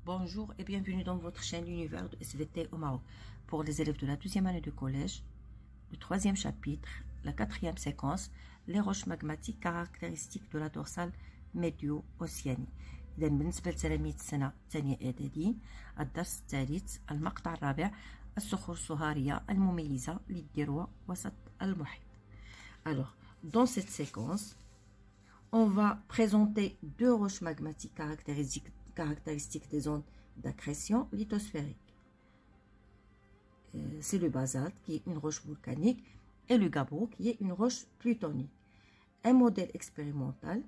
Bonjour et bienvenue dans votre chaîne L'Univers de SVT au Maroc. Pour les élèves de la 12e année de collège, le 3e chapitre, la 4e séquence, les roches magmatiques caractéristiques de la dorsale médio-océanie. إذا بالنسبة لتلاميذ السنة الثانية إعدادي، الدرس الثالث المقطع الرابع الصخور الصهارية المميزة للذروة وسط المحيط. Alors, dans cette séquence, on va présenter deux roches magmatiques caractéristiques des zones d'accrétion lithosphérique. C'est le basalte qui est une roche volcanique et le gabbro qui est une roche plutonique. Un modèle expérimental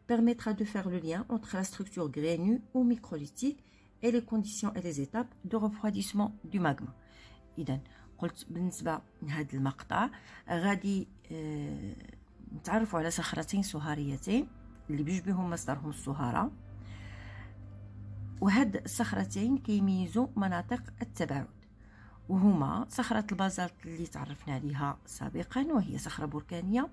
permettra de faire le lien entre la structure grainue ou microlithique et les conditions et les étapes de refroidissement du magma. إذن قلت بالنسبة لهذا المقطع غادي نتعرفوا على صخرتين صهاريتين اللي بيشبههم مصدرهم الصهارة، وهاد الصخرتين كيميزوا مناطق التباعد، وهما صخرة البازالت اللي تعرفنا عليها سابقا وهي صخرة بركانية،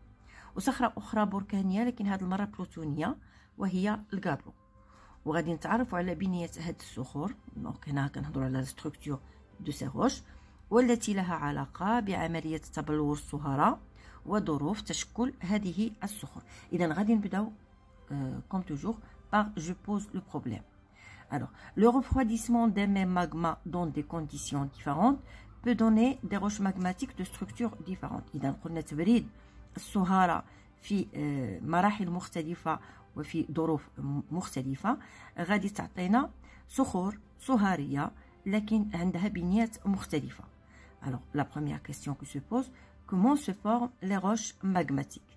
وصخرة أخرى بركانية لكن هذه المرة بلوتونية وهي الغابرو. وغادي نتعرفوا على بنية هاد الصخور، دونك هنا كنهضروا على ستركتور دو سي روش، والتي لها علاقة بعملية تبلور الصهارة وظروف تشكل هذه الصخور. إذا غادي نبداو comme toujours par je pose le problème. Alors, le refroidissement d'un même magma dans des conditions différentes peut donner des roches magmatiques de structures différentes. إذا قلنا تبريد الصهارة في مراحل مختلفة وفي ظروف مختلفة غادي تعطينا صخور صهارية لكن عندها بنيات مختلفة. Alors, la première question qui se pose, comment se forment les roches magmatiques?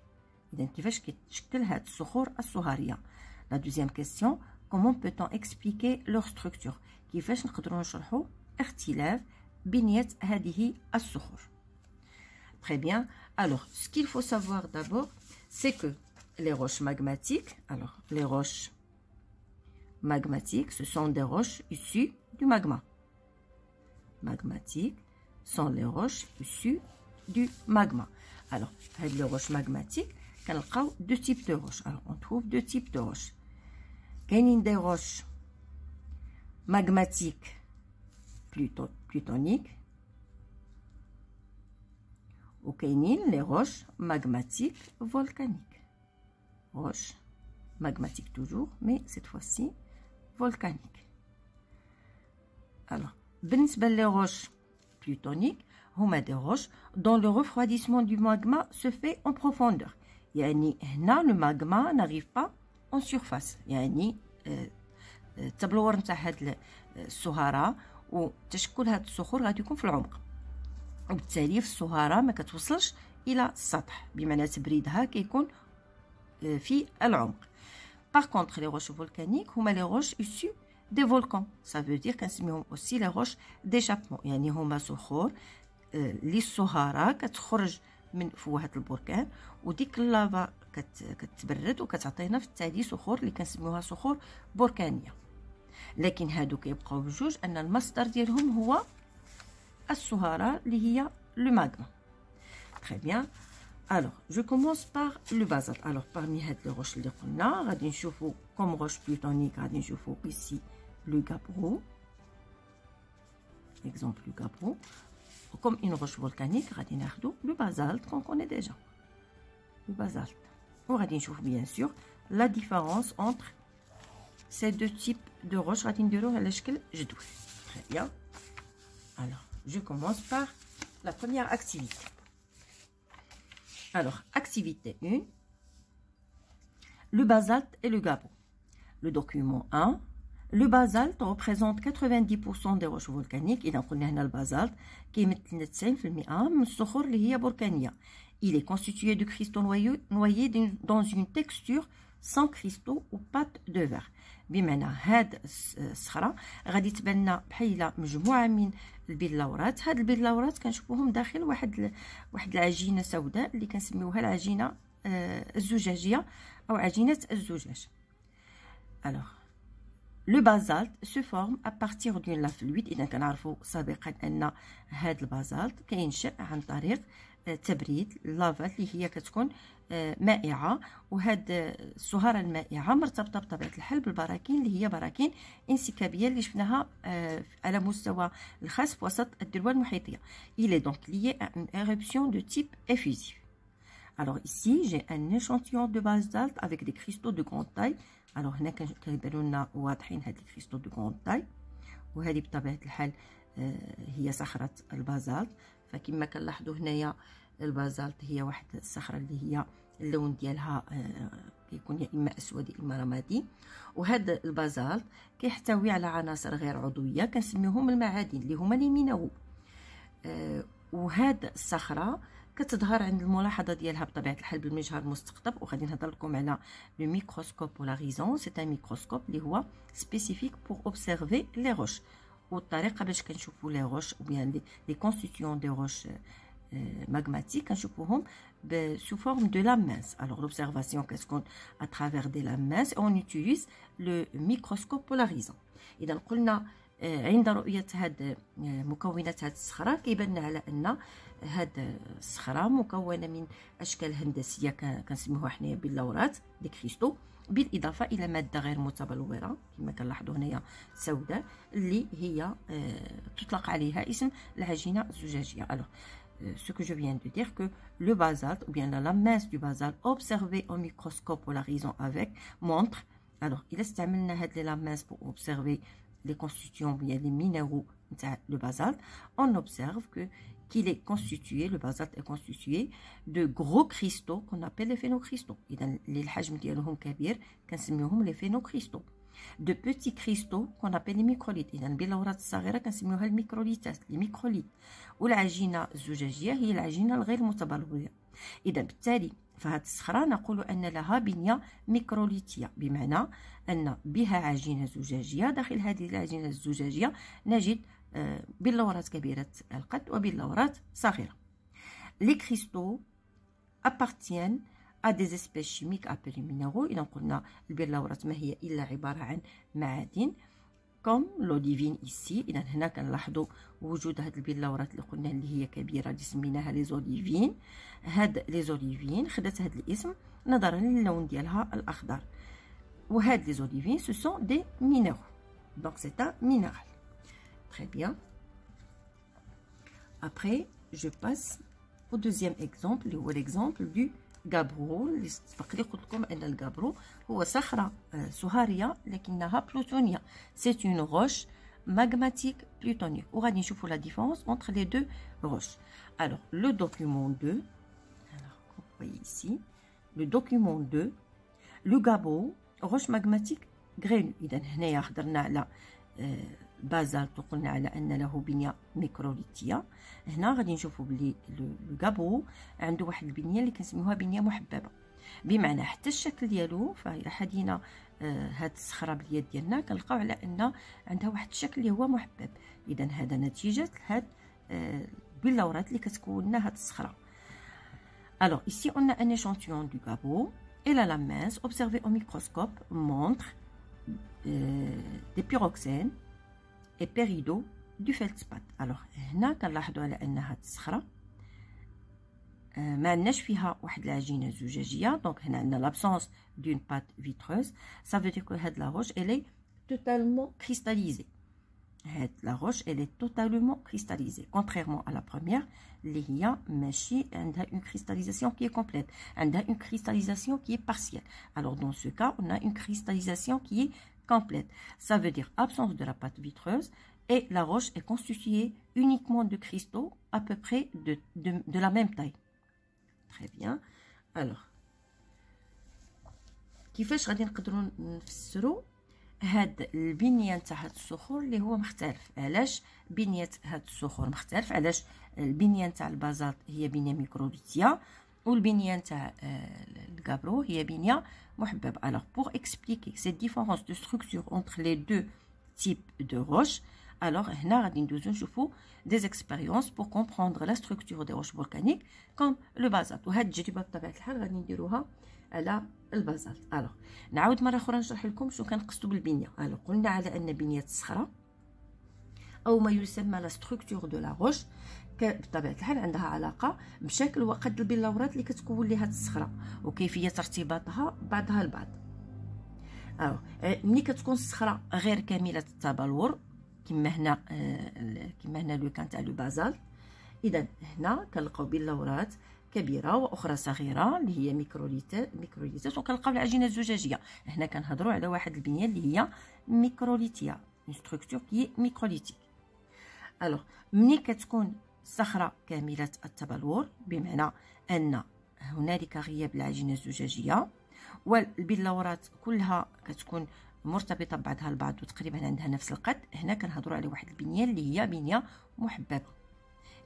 إذا كيفاش كتشكل هاد الصخور الصهارية؟ La deuxième question, comment peut-on expliquer leur structure? كيفاش نقدروا نشرحوا اختلاف بنية هذه الصخور؟ Très bien. Alors, ce qu'il faut savoir d'abord, c'est que les roches magmatiques, alors les roches magmatiques, ce sont des roches issues du magma. Magmatiques sont les roches issues du magma. Alors, les roches magmatiques, كنلقاو deux types de roches. Alors, on trouve deux types de roches. كاينين des roches magmatiques plutoniques ou كاينين les roches magmatiques volcaniques. Roches magmatiques toujours, mais cette fois-ci volcaniques. Alors, بالنسبة les roches plutoniques هما des roches dont le refroidissement du magma se fait en profondeur. يعني هنا le magma n'arrive pas en surface، يعني التبلور نتاع هاد الصهارة وتشكل هاد الصخور غادي يكون في العمق، وبالتالي في الصهارة ما كتوصلش الى السطح، بمعنى تبريدها كيكون في العمق. Par contre les roches volcaniques هما les roches issues des volcans. Ça veut dire كنسميهم aussi les roches d'échappement، يعني هما صخور اللي الصهارة كتخرج من فوهة البركان وديك اللافا كتبرد وكتعطينا في التالي صخور اللي كنسميوها صخور بركانية. لكن هادو كيبقاو بجوج ان المصدر ديالهم هو الصهارة اللي هي لو ماغما. Très bien. Alors, je commence par le basalte. Alors, parmi هاد les roches اللي قلنا غادي نشوفو comme roche plutonique غادي نشوفو ici le gabbro. Exemple le gabbro. Comme une roche volcanique, غادي ناخدو le basalte qu'on connaît déjà. Le basalte. وغادي نشوف bien sûr la différence entre ces deux types de roches. غادي نديروه على شكل جدول. Très bien. Alors, je commence par la première activité. Alors, activité 1. Le basalte et le gabbro. Le document 1. Le basalte représente 90% des roches volcaniques. إذا قلنا هنا البازالت كيمثل 90% من الصخور اللي هي بركانية. Il est constitué de cristaux noyés dans une texture sans cristaux ou pâte de verre. بمعنى هاد الصخرة غادي تبان لنا بحال مجموعة من البلورات. هاد البلورات كنشوفوهم داخل واحد العجينة سوداء اللي كنسميوها العجينة الزجاجية أو عجينة الزجاج. Alors, le basalte se forme à partir d'une lave fluide. إذا كنعرفوا سابقا أن هاد البازالت كينشأ عن طريق تبريد لافات اللي هي كتكون مائعة، وهاد الصهارة المائعة مرتبطة بطبيعة الحال بالبراكين اللي هي براكين انسكابية اللي شفناها على مستوى الخاص في وسط الذروة المحيطية. Il est donc lié à une éruption de type effusif. Alors ici j'ai un échantillon de basalte avec des cristaux de grande taille. Alors هنا كيبانوا لنا واضحين هاد الكريستaux de grande taille، وهذه بطبيعة الحال هي صخرة البازالت. فكما كنلاحظوا هنايا البازالت هي واحد الصخرة اللي هي اللون ديالها كيكون يا اما اسود يا اما رمادي، وهذا البازالت كيحتوي على عناصر غير عضويه كنسميوهم المعادن اللي هما لي مينرو. وهاد الصخره كتظهر عند الملاحظه ديالها بطبيعه الحال بالمجهر المستقطب، وغادي نهضر لكم على لو ميكروسكوب بولاريزون. سي ان ميكروسكوب اللي هو سبيسيفيك بور اوبسيرفي لي روش، والطريقه باش كنشوفوا لي روش او بيان لي كونستيتيون دي روش magmatique كنشوفوهم sous forme de lames minces. Alors l'observation كتكون à travers des lames minces et on utilise le microscope polarisant. إذا قلنا عند رؤية هاد مكونات هاد الصخرة كيبان لنا على أن هاد الصخرة مكونة من أشكال هندسية كنسميوها حنايا باللورات دي كريستو، بالإضافة إلى مادة غير متبلورة كما كنلاحظوا هنايا سوداء اللي هي تطلق عليها اسم العجينة الزجاجية. Alors ce que je viens de dire que le basalte ou bien la lame mince du basalte observée au microscope polarisant avec montre. Alors il استعملنا هاد les lames minces pour observer les constituants bien les minéraux de le basalte. On observe qu'il est constitué, le basalte est constitué de gros cristaux qu'on appelle les phénocristaux. إذا اللي الحجم ديالهم كبير كنسميوهم les phénocristaux. De petits cristaux qu'on appelle les microlithes. إذا باللورات الصغيرة كنسميوها الميكروليتات، les microlithes. والعجينة الزجاجية هي العجينة الغير متبلورة. إذا بالتالي فهاد الصخرة نقول أن لها بنية ميكروليتية، بمعنى أن بها عجينة زجاجية. داخل هذه العجينة الزجاجية نجد بلورات كبيرة القد وبلورات صغيرة. Les cristaux appartiennent à des espèces chimiques appelées minéraux. إذا قلنا البلورات ما هي إلا عبارة عن معادن كوم لوديفين إيسي. إذا هنا كنلاحظوا وجود هاد البلورات اللي قلنا اللي هي كبيرة اللي سميناها لي زوليفين. هاد لي زوليفين خدات هاد الاسم نظرا للون ديالها الأخضر، وهاد لي زوليفين سو سون دي مينéraux. دونك سي ان مينérال. Très bien. Après je passe au deuxième exemple اللي هو l'exemple du غابرو. اللي سبق لي قلت لكم ان الغابرو هو صخره صهاريه لكنها بلوتونيه. سي اون روش magmatique plutonique. وغادي نشوفوا لا ديفيرونس entre les deux roches. Alors le document 2, alors vous voyez ici le document 2, le gabbro roche magmatique grainue. اذا هنايا هضرنا على بازالت وقلنا على ان له بنيه ميكروليتيه. هنا غادي نشوفوا بلي لو غابرو عنده واحد البنيه اللي كنسميوها بنيه محببه، بمعنى حتى الشكل ديالو فإذا حدينا هاد الصخره باليد ديالنا كنلقاو على ان عندها واحد الشكل اللي هو محبب. اذا هذا نتيجه هاد باللورات اللي كتكون لنا هاد الصخره. Alors ici on a un échantillon du gabbro et la lame mince observée au microscope montre des pyroxènes et péridot du feldspath. Alors هنا كنلاحظوا على ان هاد الصخره ما عندناش فيها واحد العجينه زجاجيه، دونك هنا عندنا لابسونس دون بات فيتروز. سا فو دير كو هاد لا روش elle est totalement cristallisée. هاد لا روش elle est totalement cristallisée contrairement à la première اللي هي ماشي عندها une cristallisation qui est complète، عندها une cristallisation qui est partielle. Alors dans ce cas on a une cristallisation qui est complète. Ça veut dire absence de la pâte vitreuse et la roche est constituée uniquement de cristaux à peu près de la même taille. Très bien. Alors كيفاش غادي نقدروا نفسروا هاد البنيه نتاع هاد الصخور اللي هو مختلف؟ علاش بنيه هاد الصخور مختلف؟ علاش البنيه نتاع البازالت هي بنيه ميكروليتيه والبنيه نتاع الغابرو هي بنيه محببه؟ Alors pour expliquer cette différence de structure entre les deux types de roches, alors هنا غادي ندوزو نشوفو des expériences pour comprendre la structure des roches volcaniques comme le basalte. وهاد التجربه بطبيعه الحال غادي نديروها على البازالت. الوغ نعاود مره اخرى نشرح لكم شنو كنقصدوا بالبنيه. الوغ قلنا على ان بنيه الصخره او ما يسمى لا ستركتور دو لا روش بطبيعه الحال عندها علاقه بشكل وقد البلورات اللي كتكون لها الصخره وكيفيه ارتباطها بعضها البعض. ملي كتكون الصخره غير كامله التبلور كما هنا لو كان تاع لو بازالت، اذا هنا كنلقاو بلورات كبيره واخرى صغيره اللي هي ميكروليتات، وكنلقاو العجينه الزجاجيه. هنا كنهضروا على واحد البنيه اللي هي ميكروليتيه، اون ستركتور كي ميكروليتيك. الوغ ملي كتكون الصخره كامله التبلور بمعنى ان هنالك غياب العجينه الزجاجيه والبلورات كلها كتكون مرتبطه ببعضها البعض وتقريبا عندها نفس القد، هنا كنهضروا على واحد البنيه اللي هي بنيه محببه.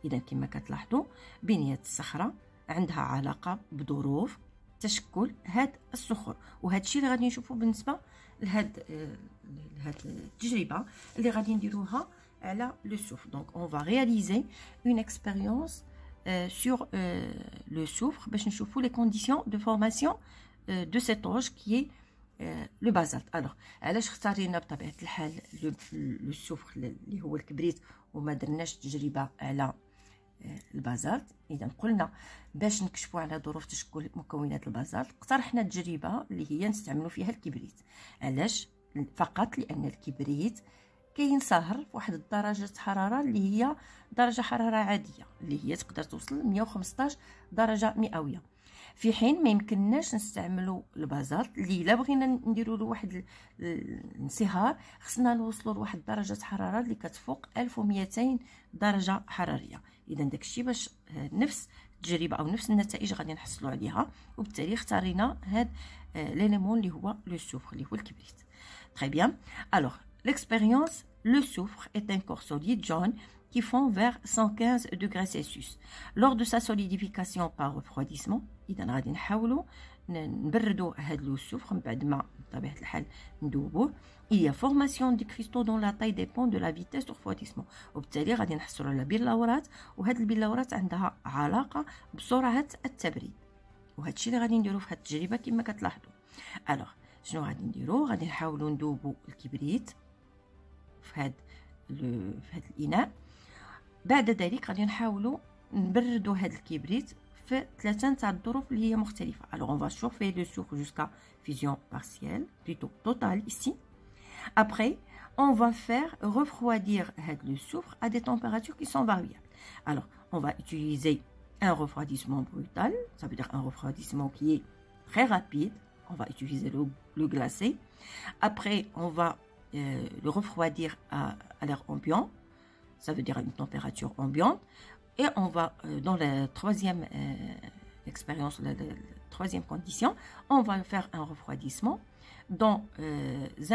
اذا كما كتلاحظوا بنيه الصخره عندها علاقه بظروف تشكل هاد الصخور، وهذا الشيء اللي غادي نشوفوا بالنسبه لهاد التجربه اللي غادي نديروها على لو soufre. Donc on va réaliser une expérience sur le soufre باش نشوفوا les conditions de formation de cette roche qui est لو بازالت. الوغ علاش اختارينا بطبيعه الحال لو سوفر اللي هو الكبريت وما درناش تجربه على البازالت؟ اذا قلنا باش نكشفوا على ظروف تشكل مكونات البازالت اقترحنا تجربه اللي هي نستعملوا فيها الكبريت. علاش؟ فقط لان الكبريت كينصهر في واحد درجه حراره اللي هي درجه حراره عاديه اللي هي تقدر توصل ل 115 درجه مئويه، في حين ما يمكنناش نستعملوا البازالت اللي الا بغينا نديروا له واحد الانصهار خصنا نوصلوا لواحد درجه حراره اللي كتفوق 1200 درجه حراريه. اذا داكشي باش نفس التجربه او نفس النتائج غادي نحصلوا عليها، وبالتالي اختارينا هذا ليليمون اللي هو لو سوفر اللي هو الكبريت. Très bien. Alors, l'expérience, le soufre est un corps solide jaune qui fond vers 115 degrés Celsius. Lors de sa solidification par refroidissement, إذا غادي نحاولوا نبردوا هاد لو سوفر من بعد ما بطبيعة الحال ندوبوه. Il y a formation de cristaux dont la taille dépend de la vitesse de refroidissement. وبالتالي غادي نحصلوا على بلورات، وهاد البلورات عندها علاقة بسرعة التبريد، وهاد الشيء اللي غادي نديرو في هاد التجربة كما كتلاحظوا. الوغ شنو غادي نديرو؟ غادي نحاولوا ندوبوا الكبريت في هاد الاناء. بعد ذلك غادي نحاولوا نبردوا هاد الكبريت في ثلاثه تاع الظروف اللي هي مختلفه. الوغ اون فا شوفي لو سوفر جوسكا فيزيون بارسيال بلوتو توتال ici. Après on va faire refroidir هاد لو سوفر à des températures qui sont variables. Alors on va utiliser un refroidissement brutal, ça veut dire un refroidissement qui est très rapide. On va utiliser le glacé. Après, on va le refroidir à l'air ambiant, ça veut dire à une température ambiante. Et on va, dans la troisième expérience, la troisième condition, on va faire un refroidissement dans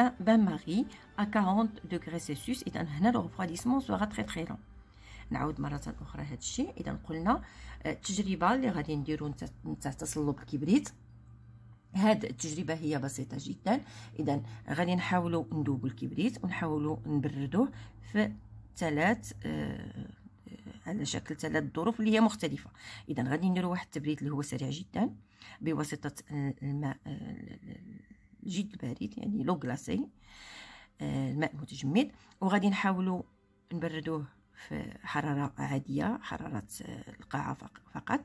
un bain-marie à 40 degrés Celsius. Et donc, le refroidissement sera très très lent. نعاود مرة أخرى هذا الشيء. إذا قلنا التجربة اللي غادي نديرو نتاع تصلب الكبريت، هاد التجربه هي بسيطه جدا. اذا غادي نحاولوا ندوبوا الكبريت ونحاولوا نبردوه في على شكل ثلاث ظروف اللي هي مختلفه. اذا غادي نديروا واحد التبريد اللي هو سريع جدا بواسطه الماء الجد البارد، يعني لو غلاسي، الماء المتجمد، وغادي نحاولوا نبردوه في حراره عاديه، حراره القاعه فقط،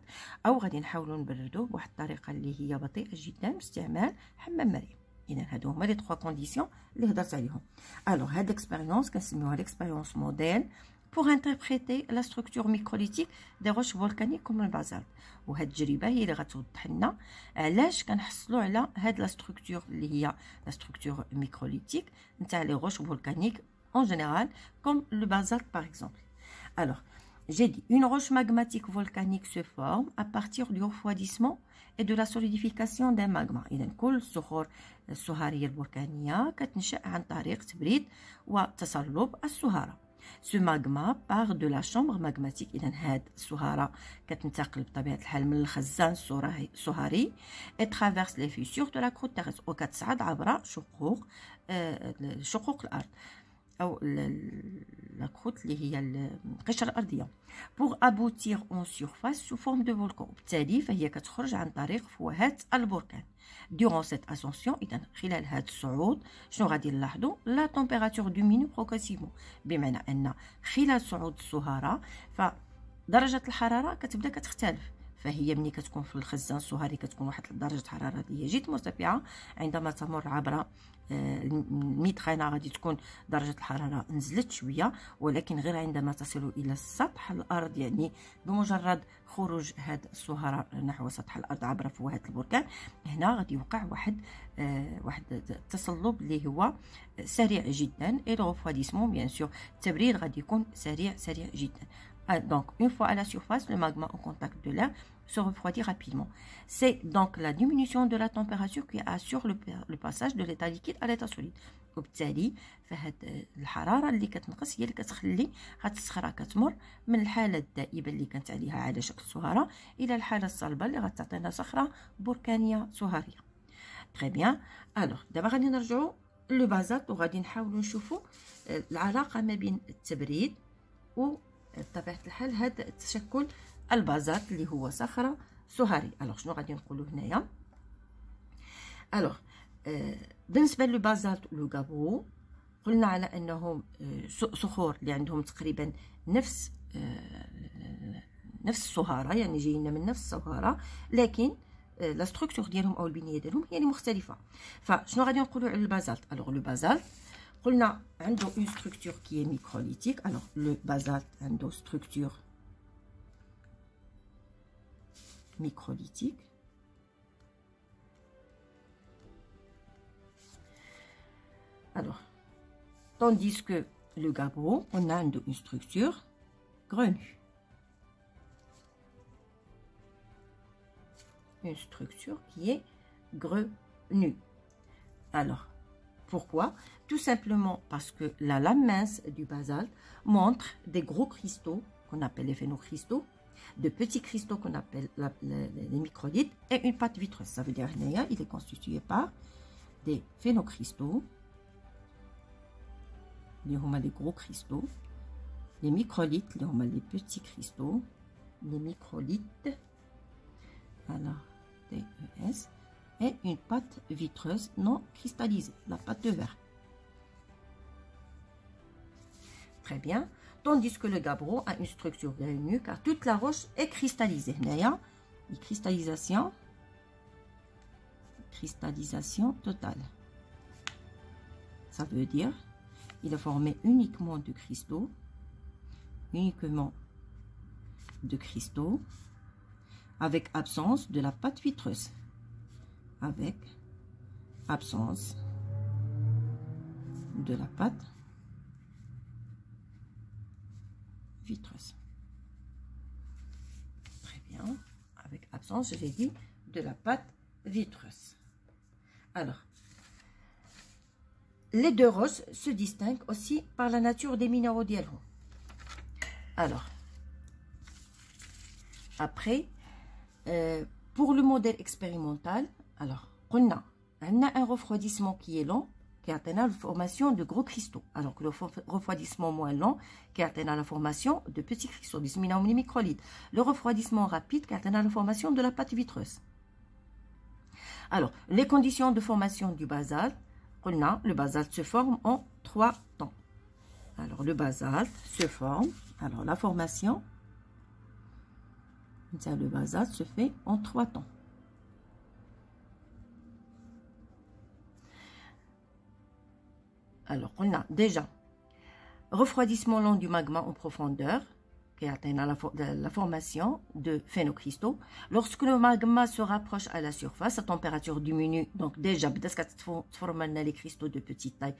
او غادي نحاولوا نبردوه بواحد الطريقه اللي هي بطيئه جدا باستعمال حمام مريم. اذا هادو هما لي 3 كونديسيون اللي هضرت عليهم. الوغ هاد الاكسبيريونس كنسميوها الاكسبيريونس موديل pour interpréter la structure microlitique des roches volcaniques comme le basalte. وهاد التجربه هي اللي غتوضح لنا علاش كنحصلوا على هاد لا ستركتور اللي هي لا ستركتور ميكروليتيك نتاع لي روش فولكانيك en général, comme le basalte par exemple. Alors, j'ai dit, une roche magmatique volcanique se forme à partir du refroidissement et de la solidification d'un magma. إذا كل الصخور الصهارية البركانية كتنشأ عن طريق تبريد وتصلب الصهارة. Ce magma part de la chambre magmatique. إذا هاد الصهارة كتنتقل بطبيعة الحال من الخزان الصهاري et traverse les fissures de la croûte terrestre، وكتصعد عبر شقوق الأرض أو الكروت اللي هي القشرة الأرضية pour aboutir en surface sous forme de volcan. وبالتالي فهي كتخرج عن طريق فوهات البركان. durant cette ascension، إذا خلال هذا الصعود شنو غادي نلاحظوا؟ la température diminue progressivement، بمعنى أن خلال صعود الصهارة درجة الحرارة كتبدا كتختلف، فهي ملي كتكون في الخزان الصهاري كتكون واحد درجة حرارة اللي هي جد مرتفعة. عندما تمر عبر الميدخانة غادي تكون درجة الحرارة نزلت شوية، ولكن غير عندما تصل إلى سطح الأرض، يعني بمجرد خروج هذا الصهارة نحو سطح الأرض عبر فوهة البركان، هنا غادي يوقع واحد التصلب اللي هو سريع جدا. et le refroidissement bien sûr، التبريد غادي يكون سريع جدا. Donc, une fois à la surface, le magma en contact de l'air se refroidit rapidement. C'est donc la diminution de la température qui assure le passage de l'état liquide à l'état solide. وبالتالي فهاد الحرارة اللي كتنقص هي اللي كتخلي هاد الصخرة كتمر من الحالة الدائبة اللي كانت عليها على شكل صهارة إلى الحالة الصلبة اللي غتعطينا صخرة بركانية صهارية. تري بيان. الوغ دابا غادي نرجعو لو بازالت وغادي نحاولو نشوفو العلاقة ما بين التبريد و بطبيعة الحال هذا التشكل البازالت اللي هو صخرة صهاري. الوغ شنو غادي نقولو هنايا؟ الوغ بالنسبة للبازالت لو غابرو قلنا على انهم صخور اللي عندهم تقريبا نفس الصهارة، يعني جايين من نفس الصهارة، لكن لا ستركتور ديالهم او البنية ديالهم هي اللي مختلفة. فشنو غادي نقولو على البازالت؟ الوغ لو بازالت قلنا عنده une structure qui est microlithique. Alors le basalte عنده structure microlithique. Alors tandis que le gabbro on a une structure grenue. Une structure qui est grenue. Alors pourquoi? Tout simplement parce que la lame mince du basalte montre des gros cristaux qu'on appelle les phénocristaux, de petits cristaux qu'on appelle les microlithes, et une pâte vitreuse. Ça veut dire qu'il est constitué par des phénocristaux, les gros cristaux, les microlithes, les petits cristaux, les microlithes, alors DES, et une pâte vitreuse non cristallisée, la pâte de verre. Très bien. Tandis que le gabbro a une structure grenue car toute la roche est cristallisée. Une cristallisation totale. Ça veut dire il est formé uniquement de cristaux, avec absence de la pâte vitreuse. Avec absence de la pâte vitreuse. Très bien. Avec absence, je l'ai dit, de la pâte vitreuse. Alors, les deux roches se distinguent aussi par la nature des minéraux d'hydrogène. Alors, après, pour le modèle expérimental, alors, on a un refroidissement qui est lent, qui atteint la formation de gros cristaux, alors que le refroidissement moins lent, qui atteint la formation de petits cristaux, des microlithes. Le refroidissement rapide, qui atteint la formation de la pâte vitreuse. Alors, les conditions de formation du basalte, le basalte se forme en 3 temps. Alors, le basalte se forme, alors la formation, le basalte se fait en 3 temps. Alors, on a déjà refroidissement lent du magma en profondeur qui atteint la formation de phénocristaux. Lorsque le magma se rapproche à la surface, sa température diminue. Donc, déjà, les cristaux de petite taille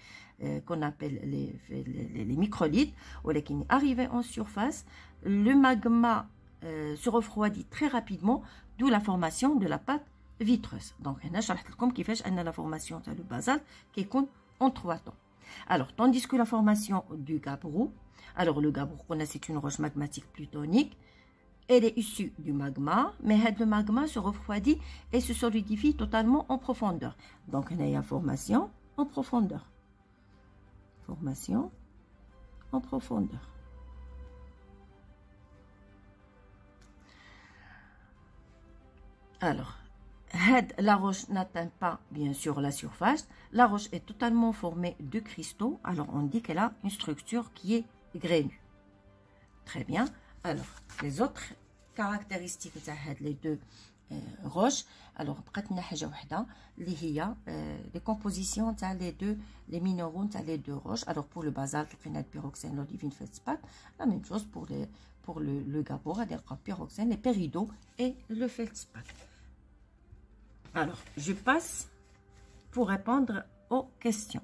qu'on appelle les microlithes. Ou arrivé en surface, le magma se refroidit très rapidement, d'où la formation de la pâte vitreuse. Donc, on a la formation du basalte qui compte en 3 temps. Alors, tandis que la formation du gabbro, alors le gabbro, c'est une roche magmatique plutonique, elle est issue du magma, mais le magma se refroidit et se solidifie totalement en profondeur. Donc, on a une formation en profondeur. Formation en profondeur. Alors, la roche n'atteint pas bien sûr la surface. La roche est totalement formée de cristaux. Alors on dit qu'elle a une structure qui est grenue. Très bien. Alors, les autres caractéristiques de les deux roches. Alors, بقات لنا حاجة وحدة اللي هي les compositions تاع les minéraux تاع les deux roches. Alors, pour le basalte, لقينا pyroxène, l'olivine, feldspath. La même chose pour le gabbro, غادي نلقاو pyroxène, les péridots et le feldspath. Alors, je passe pour répondre aux questions.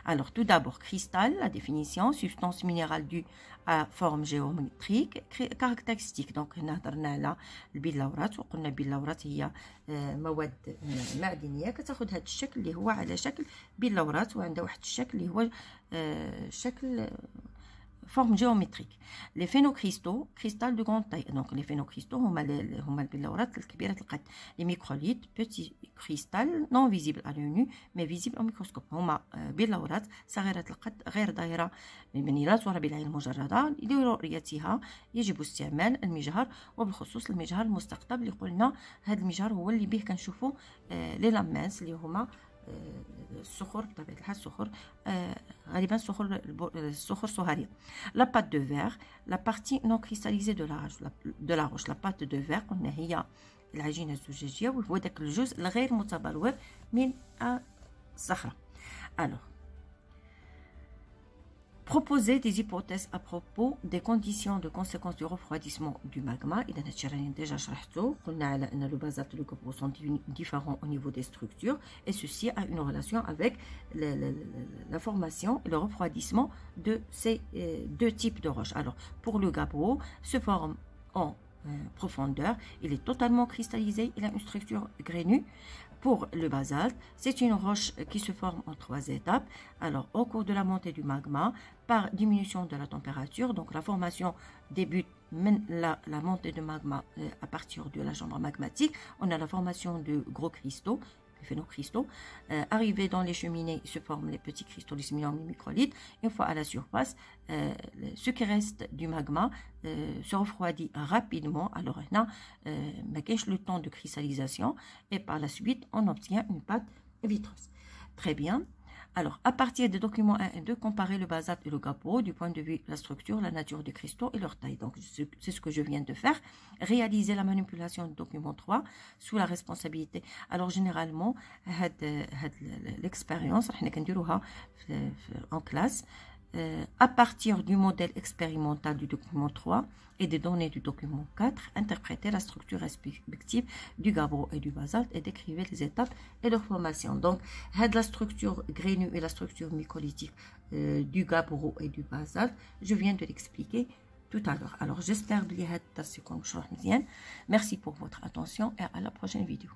Alors, tout d'abord, cristal, la définition, substance minérale due à forme géométrique, caractéristique. Donc, نهضرنا على البيلاورات وقلنا البيلاورات هي مواد معدنية كتاخذ هذا الشكل اللي هو على شكل بيلاورات وعندها واحد الشكل اللي هو شكل forme géométrique. Les phénocristaux, cristal de grande taille. Donc les phénocristaux هما البيلاورات الكبيرة القد. Les microlithes, petits cristal non visibles à l'œil nu mais visibles au microscope. هما بيلاورات صغيرة القد غير ظاهرة يعني لا ترى بالعين المجردة. لرؤيتها يجب استعمال المجهر وبالخصوص المجهر المستقطب اللي قلنا هذا المجهر هو اللي به كنشوفوا لي لامانس اللي هما الصخور بطبيعة الحال الصخور غالبا الصخور صهارية. La pâte de verre, la partie non cristallisée de la roche. La pâte de verre قلنا هي العجينة الزجاجية وهو داك الجزء الغير متبلور من الصخرة. Alors, proposer des hypothèses à propos des conditions de conséquence du refroidissement du magma. إذا هادشي راني ديجا شرحته. قلنا على أن le basalte et le gabbro sont différents au niveau des structures et ceci a une relation avec la formation et le refroidissement de ces deux types de roches. Alors, pour le gabbro, se forme en profondeur, il est totalement cristallisé, il a une structure grainue. Pour le basalte, c'est une roche qui se forme en 3 étapes. Alors, au cours de la montée du magma, par diminution de la température, donc la formation débute la montée de magma à partir de la chambre magmatique. On a la formation de gros cristaux, les phénocristaux. Arrivés dans les cheminées, se forment les petits cristaux, les microlithes. Une fois à la surface, ce qui reste du magma se refroidit rapidement. Alors, on a le temps de cristallisation et par la suite, on obtient une pâte vitreuse. Très bien. Alors, à partir des documents 1 et 2, comparer le basalte et le gabbro du point de vue de la structure, la nature des cristaux et leur taille. Donc, c'est ce que je viens de faire. Réaliser la manipulation du document 3 sous la responsabilité. Alors, généralement, l'expérience, en classe, à partir du modèle expérimental du document 3 et des données du document 4, interpréter la structure respective du gabbro et du basalte et décrivez les étapes et leur formation. Donc, la structure grainue et la structure microlithique du gabbro et du basalte, je viens de l'expliquer tout à l'heure. Alors, j'espère que merci pour votre attention et à la prochaine vidéo.